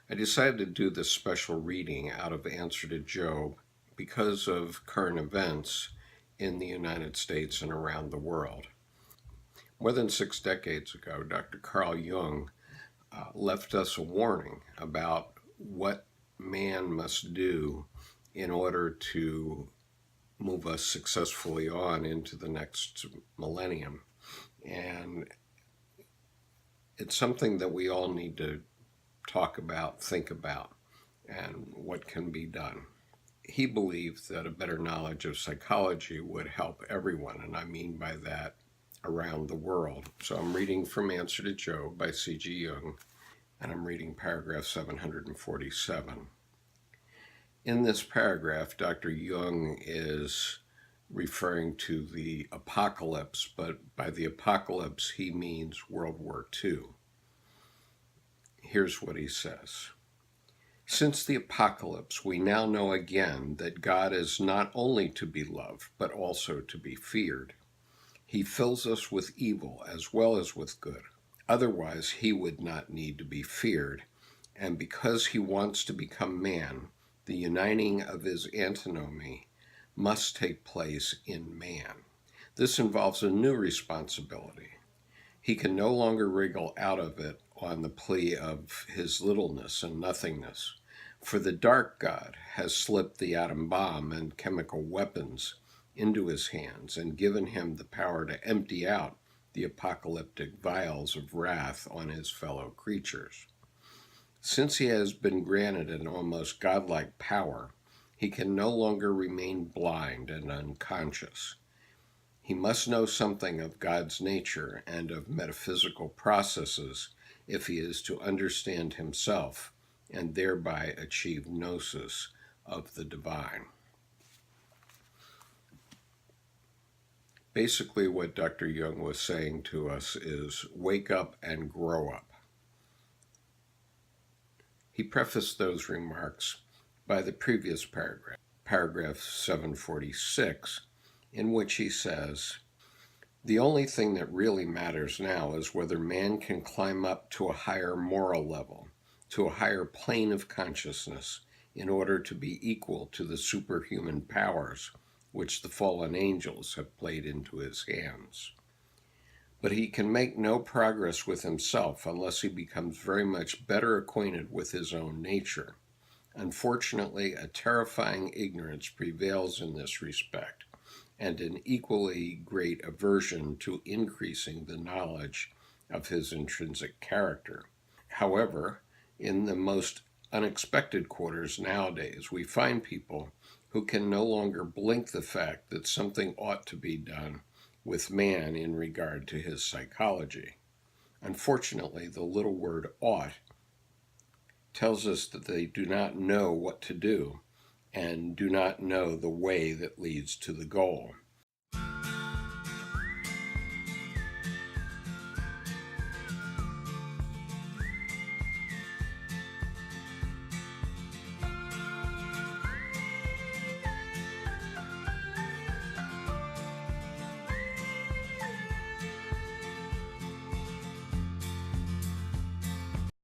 I decided to do this special reading out of Answer to Job because of current events in the United States and around the world. More than 6 decades ago, Dr. Carl Jung left us a warning about what man must do in order to move us successfully on into the next millennium. And it's something that we all need to talk about, think about, and what can be done. He believed that a better knowledge of psychology would help everyone, and I mean by that around the world. So I'm reading from Answer to Job by C.G. Jung, and I'm reading paragraph 747. In this paragraph, Dr. Jung is referring to the apocalypse, but by the apocalypse he means World War II. Here's what he says. Since the apocalypse, we now know again that God is not only to be loved, but also to be feared. He fills us with evil as well as with good. Otherwise, he would not need to be feared. And because he wants to become man, the uniting of his antinomy must take place in man. This involves a new responsibility. He can no longer wriggle out of it on the plea of his littleness and nothingness, for the dark God has slipped the atom bomb and chemical weapons into his hands and given him the power to empty out the apocalyptic vials of wrath on his fellow creatures. Since he has been granted an almost godlike power, he can no longer remain blind and unconscious. He must know something of God's nature and of metaphysical processes if he is to understand himself and thereby achieve gnosis of the divine. Basically, what Dr. Jung was saying to us is wake up and grow up. He prefaced those remarks by the previous paragraph, paragraph 746, in which he says, the only thing that really matters now is whether man can climb up to a higher moral level, to a higher plane of consciousness, in order to be equal to the superhuman powers which the fallen angels have played into his hands. But he can make no progress with himself unless he becomes very much better acquainted with his own nature. Unfortunately, a terrifying ignorance prevails in this respect, and an equally great aversion to increasing the knowledge of his intrinsic character. However, in the most unexpected quarters nowadays, we find people who can no longer blink the fact that something ought to be done with man in regard to his psychology. Unfortunately, the little word ought tells us that they do not know what to do and do not know the way that leads to the goal.